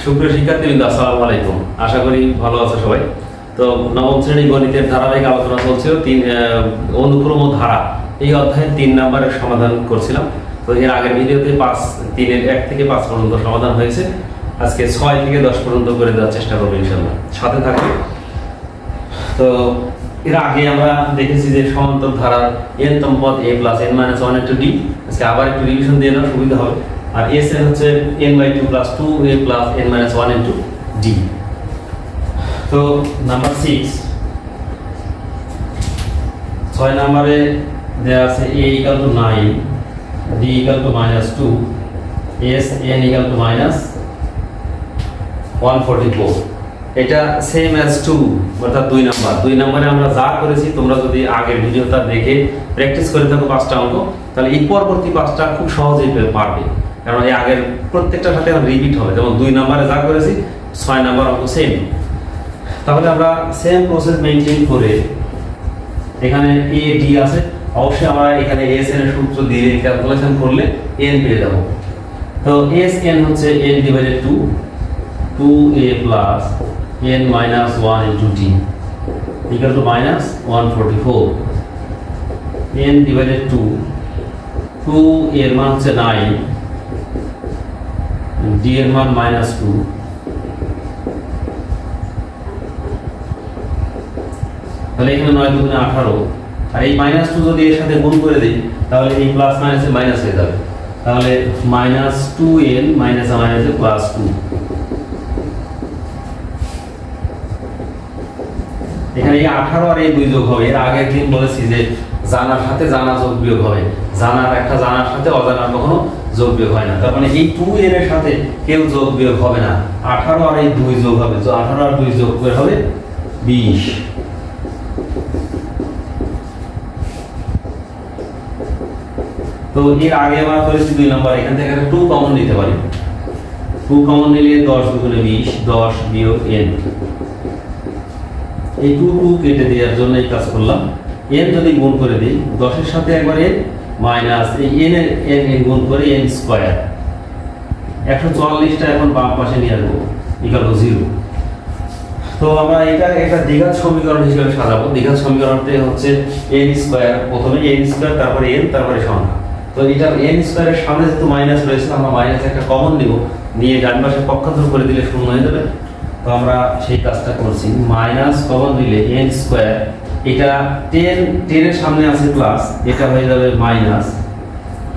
সুপ্রিয় শিক্ষার্থীবৃন্দ, আসসালামু আলাইকুম। আশা করি ভালো আছো সবাই। তো নবম শ্রেণী গণিতের ধারাবাহিক আলোচনা চলছিল অনুক্রম ধারা এই অধ্যায়ের 3 নম্বরের সমাধান করছিলাম। তো এর আগের ভিডিওতে 3-এর 1 থেকে 5 পর্যন্ত সমাধান হয়েছে। আজকে 6 থেকে 10 পর্যন্ত করে দেওয়ার চেষ্টা করবো ইনশাআল্লাহ, সাথে থাকবে। তো এর আগে আমরা দেখেছি যে সমান্তর ধারার n তম পদ a + n-1 * d। আজকে আবার একটু রিভিশন দিয়ে নেওয়া সুবিধা হবে। আর s এর হচ্ছে n/2 + 2a + n-1 * d। তো নাম্বার 6 নম্বরে দেয়া আছে a = 9, d = -2, s n = -144। এটা সেম অ্যাজ 2, অর্থাৎ 2 নম্বরে আমরা যা করেছি, তোমরা যদি আগের ভিডিওটা দেখে প্র্যাকটিস করে থাকো 5টা অঙ্ক, তাহলে এই পরবর্তী 5টা খুব সহজেই পারবে, কারণ এই আগের প্রত্যেকটার সাথে রিপিট হবে। যেমন 2 নম্বরে যা করেছি 6 নম্বর অঙ্ক সেম। তাহলে আমরা সেম প্রসেস মেইনটেইন করে এখানে a d আছে, অবশ্যই আমরা এখানে s n এর সূত্র দিয়ে ক্যালকুলেশন করলে n পেয়ে যাব। তো s n হচ্ছে n/2, 2a + n-1 * d equal to -144। n/2, 2 এর মান হচ্ছে 9, d এর মান -2, তাহলে এখানে 9 × 2 = 18। আর এই -2 যদি এর সাথে গুণ করে দেই, তাহলে এই প্লাস মাইনাসে মাইনাস হয়ে যাবে। তাহলে -2n - +2। এখানে এই 18 আর এই 2 যোগ হবে। এর আগের দিন বলেছি যে জানার সাথে জানা যোগ বিয়োগ হবে, জানার সাথে অজানার কখনো যোগ বিয়োগ হয় না। তার মানে এই 2n এর সাথে কেউ যোগ বিয়োগ হবে না। 18 আর এই 2 যোগ হবে, তো 18 আর 2 যোগ করে হবে 20। তো এর আগে আমরা করেছি 2 নম্বর, এখান থেকে একটা 2 কমন নিতে পারি। 2 কমন নিলে 10 × 20, 10 - n। এই 2 কেটে দেওয়ার জন্য এই কাজ করলাম। n যদি গুণ করে দিই 10 এর সাথে একবার n মাইনাস এই n এর n গুণ করে n স্কয়ার। 144টা এখন বাম পাশে নিয়ে আসবো = 0। তো আমরা এটা একটা দ্বিঘাত সমীকরণ হিসেবে সাজাবো। দ্বিঘাত সমীকরণতে হচ্ছে n স্কয়ার, প্রথমে n স্কয়ার, তারপরে n, তারপরে সংখ্যা। তো এটা n স্কয়ারের সামনে যেহেতু মাইনাস রয়েছে, আমরা মাইনাস একটা কমন নিব, নিয়ে ডান পাশে পক্ষান্তর করে দিলে শূন্য হয়ে যাবে। তো আমরা সেই কাজটা করছি, মাইনাস কমন দিলে n স্কয়ার, এটা 10 এর সামনে আছে প্লাস, এটা হয়ে যাবে মাইনাস,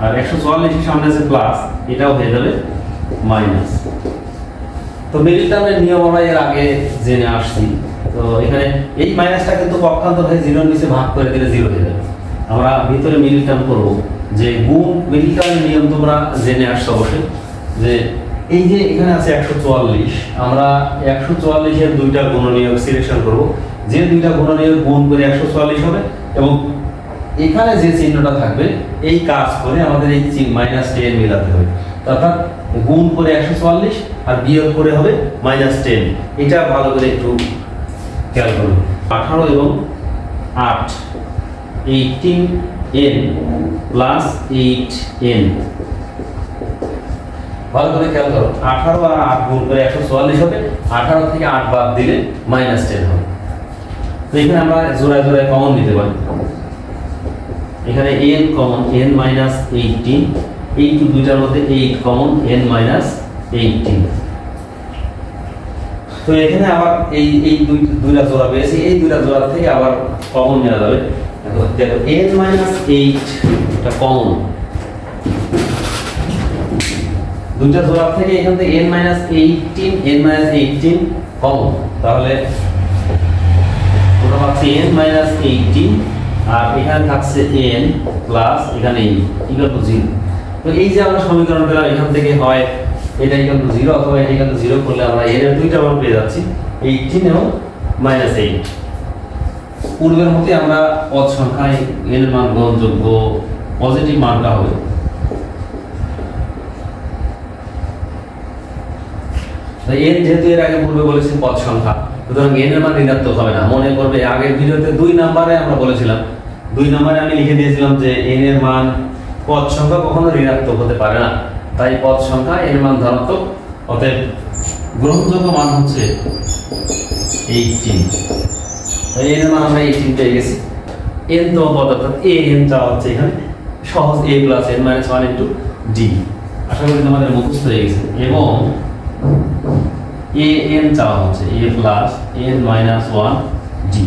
আর 144 এর সামনে আছে প্লাস, এটাও হয়ে যাবে মাইনাস। তো মিডল টার্মের নিয়ম আমরা এর আগে জেনে আসছি। তো এখানে এই মাইনাসটা কিন্তু পক্ষান্তর হয়ে 0 এর নিচে ভাগ করে দিলে 0 হয়ে যাবে। আমরা ভিতরে মিডল টার্ম করব, যে গুণ মিডল টার্মের নিয়ম তোমরা জেনে আসছো অবশ্যই। যে এই যে এখানে আছে 144, আমরা 144 এর 2টা গুণনীয়ক সিলেকশন করব। যে 2টা গুণনীয়ক গুণ করে 144 হবে, এবং এখানে যে চিহ্নটা থাকবে এই কাজ করে আমাদের এই -10 মিলাতে হবে। অর্থাৎ গুণ করে 144 আর বিয়োগ করে হবে -10। এটা ভালো করে একটু খেয়াল করুন। 18 এবং 8, 18n + 8n। ভালো করে খেয়াল করো, 18 আর 8 গুণ করে 144 হবে, 18 থেকে 8 বাদ দিলে -10 হবে। তো এখানে আমরা জোড়ায় জোড়ায় কমন নিতে পারি। এখানে n কমন, n - 18, এই দুইটার মধ্যে 8 কমন, n - 18। তো এখানে আবার এই দুইটা জোড়া পেয়েছি, এই দুইটা জোড়া থেকে আবার কমন নেওয়া যাবে। দেখো n - 8 এটা কমন, দুইটা জোড়া থেকে এখান থেকে n - 18 কমন। তাহলে ওটা পাচ্ছি n - 18, আর এখানে থাকছে n প্লাস এখানে = 0। তো এই যে আমরা সমীকরণ পেলাম, এখান থেকে হয় এটা = 0 অথবা এটা = 0 করলে আমরা n এর দুইটা মান পেয়ে যাচ্ছি, 18 এবং -8। পূর্বের মতই আমরা পদ সংখ্যায় n এর মান গ্রহণযোগ্য, পজিটিভ মানটা হবে। তো n যেহেতু এর আগে পূর্বে বলেছি পদ সংখ্যা, সুতরাং n এর মান ঋণাত্মক হবে না। মনে করবে আগের ভিডিওতে 2 নম্বরে আমরা বলেছিলাম, 2 নম্বরে আমি লিখে দিয়েছিলাম যে n এর মান পদ সংখ্যা কখনো ঋণাত্মক হতে পারে না, তাই পদ সংখ্যা n এর মান ধনাত্মক। অতএব গ্রহণযোগ্য মান হচ্ছে 18, তাই এর মান আমরা 18 পেয়ে গেছি। n তম পদ অর্থাৎ an চাওয়া হচ্ছে এখানে, সহজ a plus n minus 1 into D. আশা করি তোমাদের মুখস্থ হয়ে গেছে। এবং an চাওয়া হচ্ছে a plus n minus 1 D.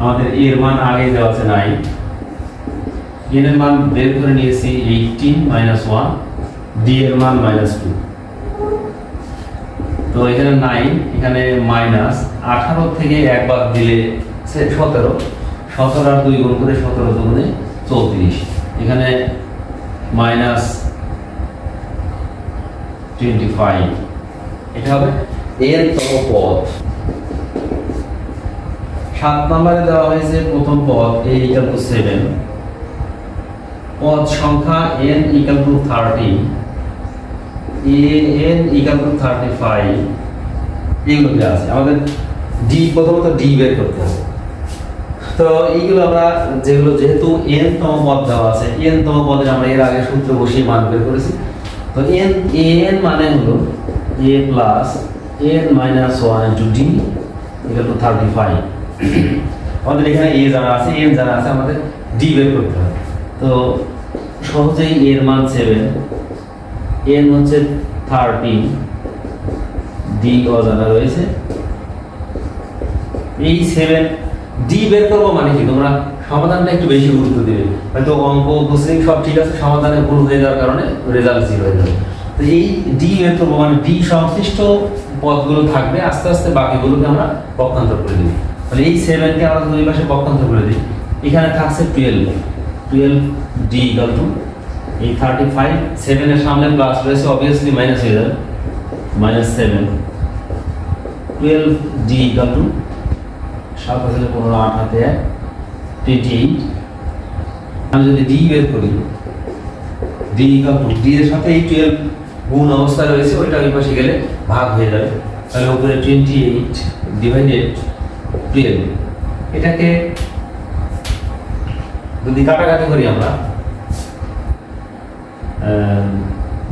আমাদের এর মান আগে দেওয়া আছে 9, n এর মান বের করে নিয়েছি 18 মাইনাস 1, ডি এর মান মাইনাস 2। তো এখানে 9, এখানে মাইনাস 18 থেকে এক বাদ দিলে 17, 17 আর 2 গুণ করে 17 দুগুণে 34, এখানে মাইনাস 25। এটা হবে n তম পদ। 7 নম্বরে দেওয়া হয়েছে প্রথম পদ a equal to 7, পদ সংখ্যা n equal to 30, an equal to 35, এগুলো কি আছে আমাদের d, প্রথমত d বের করতে হবে। তো এইগুলো আমরা যেগুলো যেহেতু n তম পদ দেওয়া আছে, n তম পদে আমরা এর আগে সূত্র বসিয়ে মান বের করেছি। তো an মানে হলো a plus n minus 1 into d equal to 35। আমাদের এখানে a জানা আছে, n জানা আছে, আমাদের d বের করতে হবে। তো সহজেই এর মান 7, n হচ্ছে 13, d অজানা রয়েছে। এই 7 d বের করবো মানে কি, তোমরা সমাধানটা একটু বেশি গুরুত্ব দিবে। হয়তো অঙ্ক কোশ্চেন সব ঠিক আছে, সমাধানে ভুল হয়ে যাওয়ার কারণে রেজাল্ট 0 হয়ে যাবে। তো এই d বের করবো মানে d সংশ্লিষ্ট পদগুলো থাকবে, আস্তে আস্তে বাকিগুলোকে আমরা পক্ষান্তর করে দিই। তাহলে এই 7 কে আমরা দুই পাশে পক্ষান্তর করে দিই। এখানে থাকছে 12 d ইকুয়াল টু এই 35, 7 এর সামনে প্লাস রয়েছে, অবভিয়াসলি মাইনাস হয়ে যাবে, -7। 12 d ইকুয়াল টু 7 আছে 15, 8 হাতে 1, 28। আমি যদি d বের করি, d ইকুয়াল টু d এর সাথে এই 12 গুণ অবস্থায় রয়েছে, ওইটা ওই পাশে গেলে ভাগ হয়ে যাবে। তাহলে উপরে 28 ডিভাইডেড 12। এটাকে যদি কাটাকাটি করি আমরা,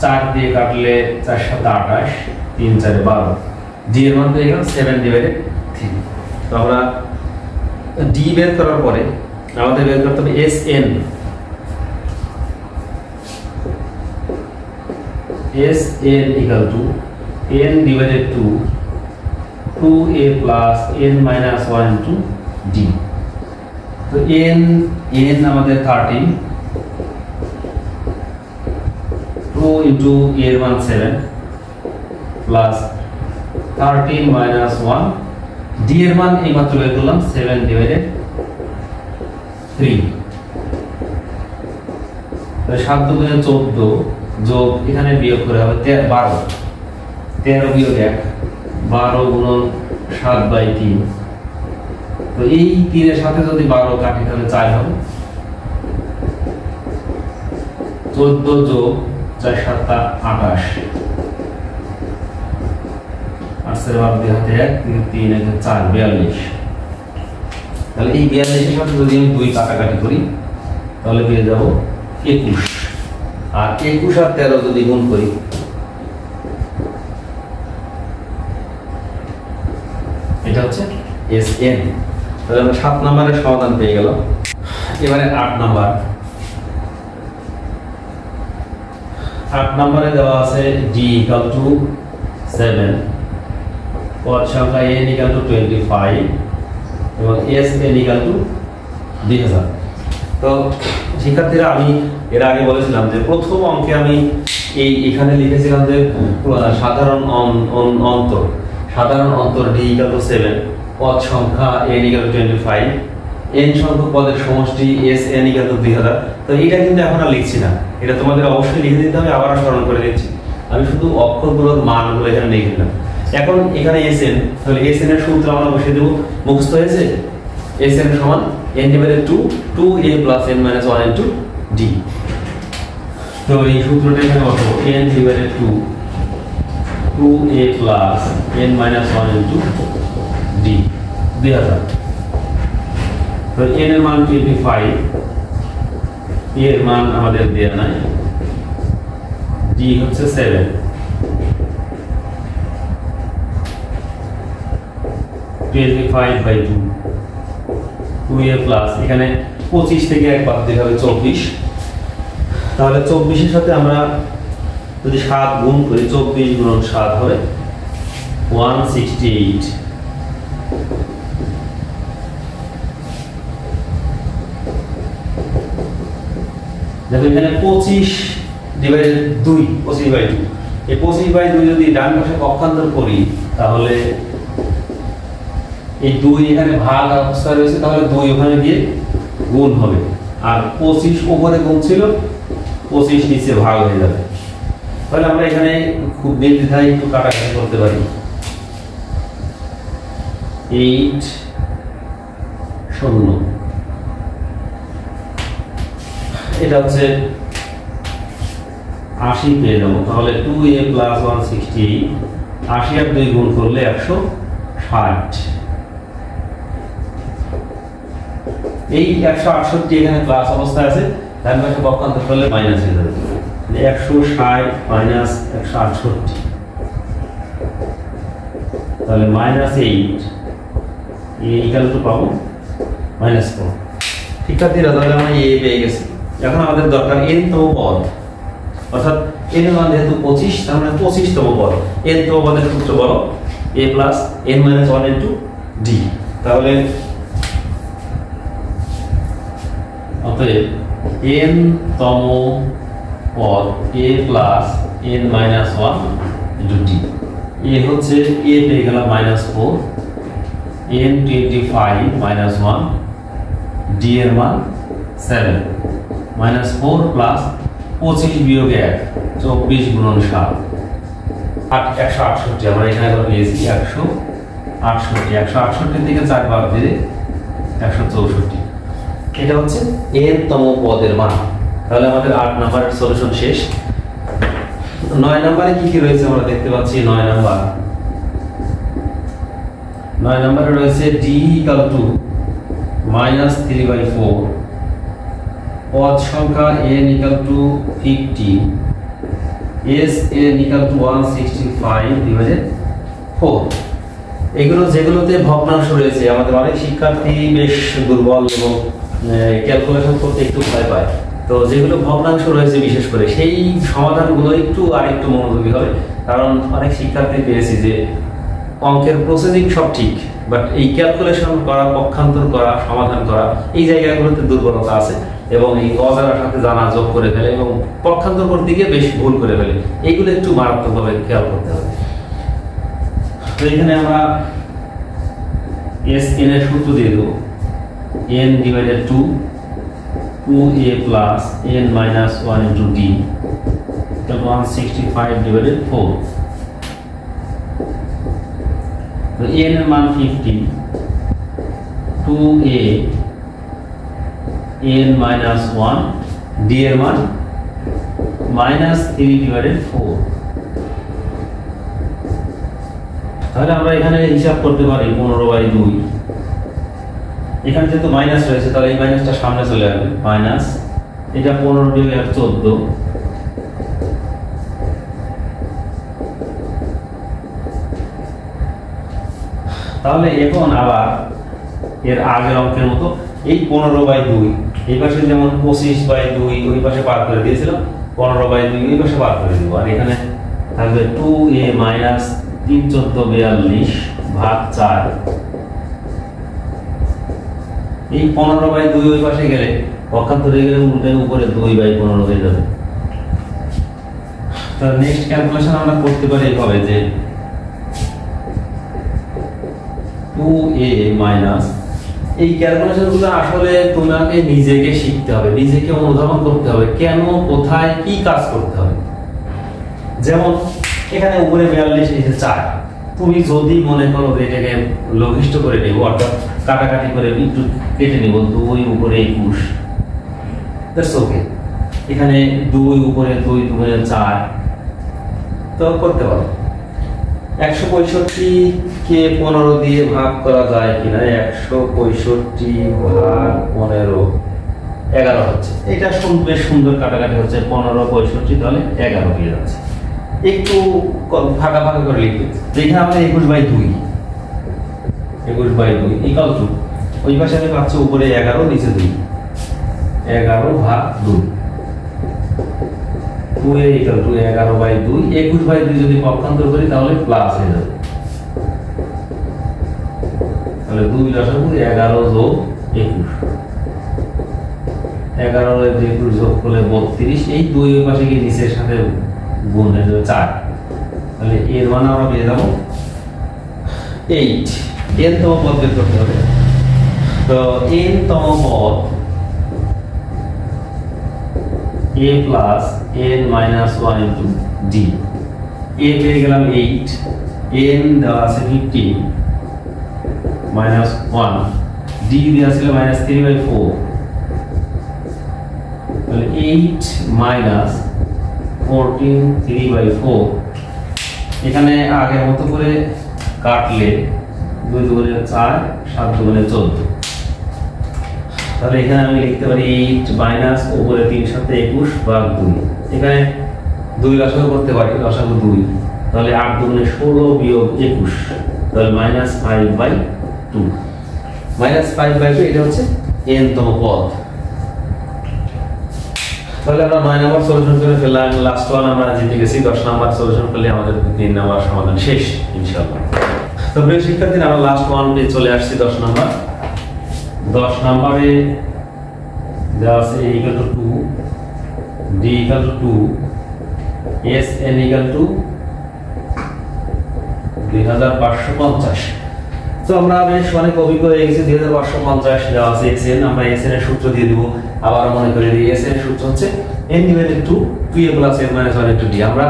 4 দিয়ে কাটলে 4 7 28, 3 4 12, d এর মান পেয়ে গেলাম 7 ডিভাইডেড 3। তো আমরা d বের করার পরে আমাদের বের করতে হবে sn। sn equal to n divided 2a plus n minus 1 into d। তো n আমাদের 13, 2 into a এর মান 7 plus 13 minus 1, d এর মান এই মাত্র বের করলাম 7 divided 3। তো 7 দুগুণে 14 যোগ এখানে বিয়োগ করে হবে 12, 13 বিয়োগ 1, 12 গুণন 7/3। তো এই 3 এর সাথে যদি 12 কাটি তাহলে 4 হবে, 14 যোগ 4 7 28, 8 12 দিয়ে হাতে 1, 3 1 4, 42। তাহলে এই 42 এর সাথে যদি আমি 2 কাটাকাটি করি তাহলে পেয়ে যাব 21। আর 21 আর 13 যদি গুণ করি এটা হচ্ছে sn। তাহলে আমরা 7 নম্বরের সমাধান পেয়ে গেলাম। এবারে 8 নম্বর। 8 নম্বরে দেওয়া আছে d equal to 7, পদ সংখ্যা n equal to 25 এবং sn equal to 2000। তো শিক্ষার্থীরা, আমি এর আগে বলেছিলাম যে প্রথম অঙ্কে আমি এখানে লিখেছিলাম যে সাধারণ অন্তর d equal to 7, পদ সংখ্যা n equal to 25, n সংখ্যক পদের সমষ্টি sn equal to 2000। তো এটা কিন্তু এখন আর লিখছি না, এটা তোমাদের অবশ্যই লিখে দিতে হবে। আবার স্মরণ করে দিচ্ছি, আমি শুধু অক্ষরগুলোর মানগুলো এখানে লিখে দিলাম। এখন এখানে sn, তাহলে sn এর সূত্র আমরা বসিয়ে দেব। মুখস্থ হয়েছে? sn সমান n divided 2a plus n minus 1 into d। তো এই সূত্রটা এখানে বসাবো, n divided 2a plus n minus 1 into d 2000। তো n এর মান 25, এর মান আমাদের দেয়া নাই, d হচ্ছে 7। 25/2 2a প্লাস এখানে 25 থেকে এক বাদ দিতে হবে 24, তাহলে 24 এর সাথে আমরা যদি 7 গুণ করি 24 গুণন 7 হবে 168। দেখো এখানে 25 ডিভাইডেড 2 25/2, এই 25/2 যদি ডান পাশে পক্ষান্তর করি তাহলে এই 2 এখানে ভাগ অবস্থা রয়েছে, তাহলে 2 ওখানে গিয়ে গুণ হবে, আর 25 উপরে গুণ ছিল 25 নিচে ভাগ হয়ে যাবে। তাহলে আমরা এখানে খুব নির্দ্বিধায় একটু কাটাকাটি করতে পারি। 8 0 এটা হচ্ছে 80 পেয়ে যাবো, তাহলে 2a প্লাস 168 80 আর 2 গুণ করলে 160। এই 168 এখানে প্লাস অবস্থায় আছে, ডান পাশে পক্ষান্তর করলে মাইনাস হয়ে যাবে, 160 মাইনাস 168, তাহলে -8 ইকুয়াল টু পাবো -4। শিক্ষার্থীরা তাহলে আমরা এ পেয়ে গেছি। এখন আমাদের দরকার n তম পদ, অর্থাৎ n এর মান যেহেতু 25, তার মানে 25 তম পদ। n তম পদের সূত্র বলো a plus n minus 1 into d। তাহলে অতএব n তম পদ a plus n minus 1 into d। a হচ্ছে a পেয়ে গেলাম -4, n 25 মাইনাস 1, d এর মান 7, -4 প্লাস 25 বিয়োগ 1 24 গুণন 7 168। আমরা এখানে পেয়েছি 168, 168 থেকে 4 বাদ দিলে 164। এটা হচ্ছে n তম পদের মান। তাহলে আমাদের 8 নম্বরের সলিউশন শেষ। 9 নম্বরে কি কি রয়েছে আমরা দেখতে পাচ্ছি। 9 নম্বরে রয়েছে d ইকুয়াল টু -3/4, পদ সংখ্যা n equal to 50, s n equal to 165/4। এগুলো যেগুলোতে ভগ্নাংশ রয়েছে, আমাদের অনেক শিক্ষার্থী বেশ দুর্বল এবং ক্যালকুলেশন করতে একটু ভয় পায়, তো যেগুলো ভগ্নাংশ রয়েছে বিশেষ করে সেই সমাধানগুলো আরেকটু মনোযোগী হবে। কারণ অনেক শিক্ষার্থী পেয়েছি যে অঙ্কের প্রসেসিং সব ঠিক, বাট এই ক্যালকুলেশন করা, পক্ষান্তর করা, সমাধান করা, এই জায়গাগুলোতে দুর্বলতা আছে এবং এই অজানার সাথে জানা যোগ করে ফেলে এবং পক্ষান্তর করতে গিয়ে বেশ ভুল করে ফেলে। এইগুলো একটু মারাত্মকভাবে খেয়াল করতে হবে। তো এখানে আমরা SN এর সূত্র দিয়ে দেবো, n divided 2a plus n minus 1 into d, 165/4। তো n এর মান 50, 2a n মাইনাস 1, d এর মান -3/4। তাহলে আমরা এখানে হিসাব করতে পারি 15/2। এখানে যেহেতু মাইনাস রয়েছে তাহলে এই মাইনাসটা সামনে চলে আসবে, মাইনাস এটা 15 বিয়োগ 14, তাহলে এখন আবার এর আগের অঙ্কের মতো এই 15/2 এই পাশে যেমন 25/2 ওই পাশে পার করে দিয়েছিলাম, 15/2 ওই পাশে পার করে দিব, আর এখানে থাকবে 2a মাইনাস 3 14 42 ভাগ 4। এই 15/2 ওই পাশে গেলে পক্ষান্তর হয়ে গেলে উল্টে উপরে 2/15 হয়ে যাবে। তাহলে নেক্সট ক্যালকুলেশন আমরা করতে পারি এইভাবে যে 2a মাইনাস, এই ক্যালকুলেশনগুলো আসলে তোমাকে নিজেকে শিখতে হবে, নিজেকে অনুধাবন করতে হবে, কেন কোথায় কি কাজ করতে হবে। যেমন এখানে উপরে 42 নিচে 4, তুমি যদি মনে করো যে এটাকে লঘিষ্ঠ করে নেব, অর্থাৎ কাটাকাটি করে একটু কেটে নেব, 2 উপরে 21, দ্যাটস ওকে। এখানে 2 উপরে 2 দুগুণে 4, তো করতে পারো। 165 কে 15 দিয়ে ভাগ করা যায় কিনা, 165 ভাগ 15 11 হচ্ছে। এটা বেশ সুন্দর কাটাকাটি হচ্ছে, 15 65 তাহলে 11 হয়ে যাচ্ছে। একটু ফাঁকা ফাঁকা করে লিখবে, এখানে আমরা 21/2, 21/2 ইকুয়াল টু ওই পাশে আমি পাচ্ছি উপরে 11 নিচে 2 11/2 2a ইকুয়াল টু 11/2 21/2 যদি পক্ষান্তর করি তাহলে প্লাস হয়ে যাবে তাহলে 2 লসাগু 11 যোগ 21 11 এর 21 যোগ করলে 32 এই 2 এর পাশে গিয়ে নিচের সাথে গুণ হয়ে যাবে 4 তাহলে এর মান আমরা পেয়ে যাব 8 n তম পদ বের করতে হবে তো n তম পদ a plus n minus 1 into d a পেয়ে গেলাম 8 n দেওয়া আছে 15 minus 1 d দেওয়া ছিল minus 3/4 তাহলে 8 minus 14 3/4 এখানে আগের মতো করে কাটলে 2 দুগুণে 4 7 দুগুণে 14 তাহলে এখানে আমি লিখতে পারি 8 মাইনাস উপরে 3 সাথে 21 ভাগ 2 এখানে 2 লসাগু করতে পারি লসাগু 2 তাহলে 8 দুগুণে 16 বিয়োগ 21 তাহলে -5/2 -5/2 এটা হচ্ছে n তম পদ তাহলে আমরা 9 নাম্বার সলিউশন করে ফেললাম লাস্ট ওয়ান আমরা জিতে গেছি 10 নাম্বার সলিউশন করলে আমাদের 3 নাম্বার সমাধান শেষ ইনশাআল্লাহ তো প্রিয় শিক্ষার্থীরা আমরা লাস্ট ওয়ান পে চলে আসছি 10 নাম্বার 10 নম্বরে দেওয়া আছে a equal to 2 d equal to 2 s n equal to 2550 তো আমরা বেশ অনেক অভিজ্ঞ হয়ে গেছি 2550 দেওয়া আছে x n আমরা s n এর সূত্র দিয়ে দিব আবার মনে করে দিই s n এর সূত্র হচ্ছে n divided 2 2a plus n minus 1 into d আমরা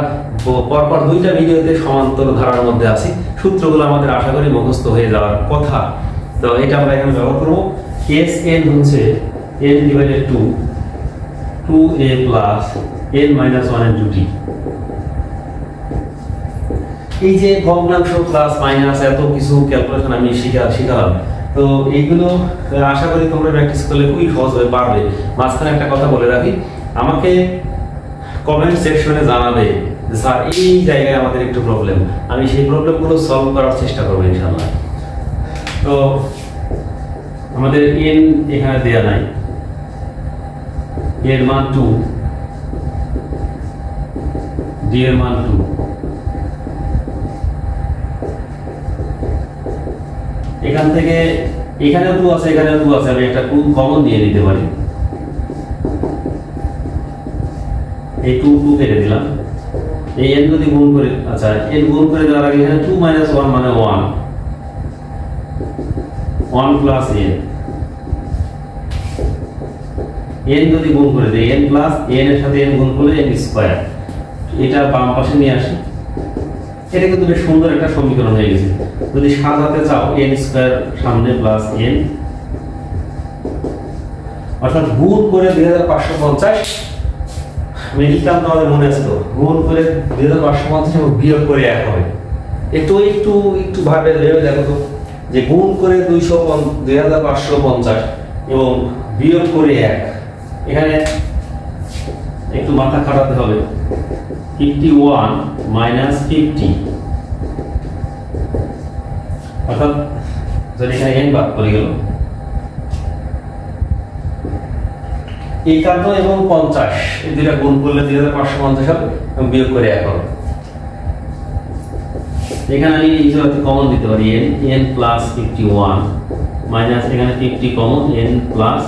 পরপর দুইটা ভিডিওতে সমান্তর ধারার মধ্যে আছি সূত্রগুলো আমাদের আশা করি মুখস্থ হয়ে যাওয়ার কথা তো এটা আমরা এখানে ব্যবহার করব s n হচ্ছে n divided 2 2a plus n minus 1 into d এই যে ভগ্নাংশ প্লাস মাইনাস এত কিছু ক্যালকুলেশন আমি শিখালাম তো এইগুলো আশা করি তোমরা প্র্যাকটিস করলে খুবই সহজ হয়ে পারবে মাঝখানে একটা কথা বলে রাখি আমাকে কমেন্ট সেকশনে জানাবে যে স্যার এই জায়গায় আমাদের একটু প্রবলেম আমি সেই প্রবলেমগুলো সলভ করার চেষ্টা করব ইনশাআল্লাহ তো আমাদের n এখানে দেয়া নাই এর মান 2 d এর মান 2 এখান থেকে এখানেও 2 আছে এখানেও 2 আছে আমি একটা 2 কমন নিয়ে নিতে পারি এই 2 কেটে দিলাম এই n যদি গুণ করে আচ্ছা n গুণ করে দেওয়ার আগে এখানে 2 - 1 মানে 1 1 plus n যদি গুণ করে দেই n plus n এর সাথে n গুণ করলে n স্কয়ার এটা বাম পাশে নিয়ে আসি এটা কিন্তু বেশ সুন্দর একটা সমীকরণ হয়ে গেছে যদি সাজাতে চাও n স্কয়ার সামনে প্লাস n অর্থাৎ গুণ করে 2550 মেডিকাল তোমাদের মনে আছে তো গুণ করে 2550 এবং বিয়োগ করে 1 হবে একটু ভাবে ভেবে দেখো তো যে গুণ করে 2550 এবং বিয়োগ করে 1 এখানে একটু মাথা খাটাতে হবে 51 minus 50 অর্থাৎ যদি এখানে n বাদ করে গেল 51 এবং 50 এই দুইটা গুণ করলে 2550 হবে এবং বিয়োগ করে 1 হবে এখানে আমি এই জায়গাতে কমন দিতে পারি n plus 51 মাইনাস এখানে 50 কমন n plus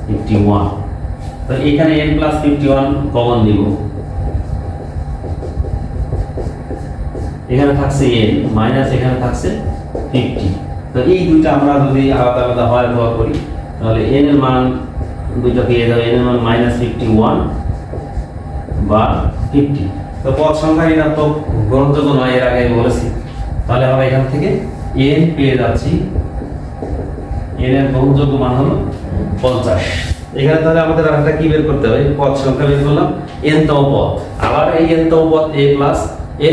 51 তো এখানে n plus 51 কমন দিব এখানে থাকছে n মাইনাস এখানে থাকছে 50 তো এই দুইটা আমরা যদি আলাদা আলাদা হয় ব্যবহার করি তাহলে n এর মান দুইটা পেয়ে যাবে n এর মান -51 বা 50 তো পদ সংখ্যা ঋণাত্মক গ্রহণযোগ্য নয় এর আগে আমি বলেছি তাহলে আমরা এখান থেকে n পেয়ে যাচ্ছি n এর গ্রহণযোগ্য মান হলো 50 এখানে তাহলে আমাদের আরেকটা কি বের করতে হবে পদ সংখ্যা বের করলাম n তম পদ আবার এই n তম পদ a plus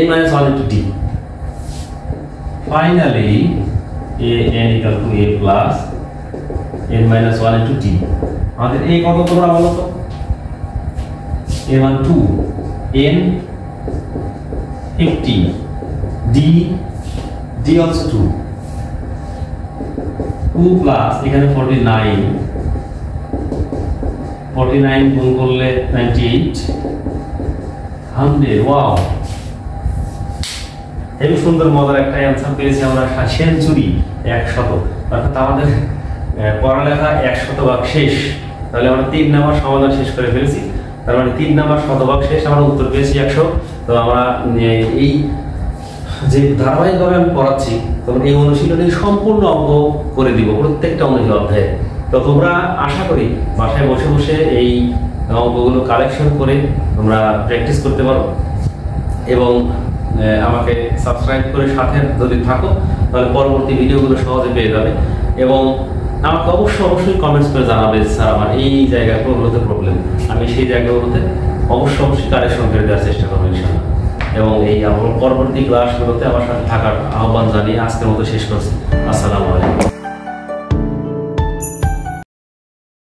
n minus 1 into d finally n equal to a plus n minus 1 into d আমাদের a কত তোমরা বলো তো a মান 2 n 50 d also 2 2 প্লাস এখানে 49 গুণ করলে 98 100 ওয়াও এই সুন্দর মজার একটা অ্যান্সার পেয়েছি আমরা সেঞ্চুরি 100 অর্থাৎ আমাদের পড়ালেখা 100 ভাগ শেষ তাহলে আমরা 3 নাম্বার সমাধান শেষ করে ফেলেছি তার মানে 3 নাম্বার শতভাগ শেষ আমরা উত্তর পেয়েছি 100 তো আমরা এই যে ধারাবাহিকভাবে আমি পড়াচ্ছি তখন এই অনুশীলনী সম্পূর্ণ অঙ্ক করে দিব প্রত্যেকটা অনুশীলন অধ্যায়ে তো তোমরা আশা করি বাসায় বসে বসে এই অঙ্কগুলো কালেকশন করে তোমরা প্র্যাকটিস করতে পারো এবং আমাকে সাবস্ক্রাইব করে সাথে যদি থাকো তাহলে পরবর্তী ভিডিওগুলো সহজে পেয়ে যাবে এবং আমাকে অবশ্যই কমেন্টস করে জানাবে স্যার আমার এই জায়গাগুলোতে প্রবলেম আমি সেই জায়গাগুলোতে অবশ্যই কারেকশন করে দেওয়ার চেষ্টা করবো ইনশাআল্লাহ এবং এই আমার পরবর্তী ক্লাসগুলোতে আমার সাথে থাকার আহ্বান জানিয়ে আজকের মতো শেষ করছি আসসালামু আলাইকুম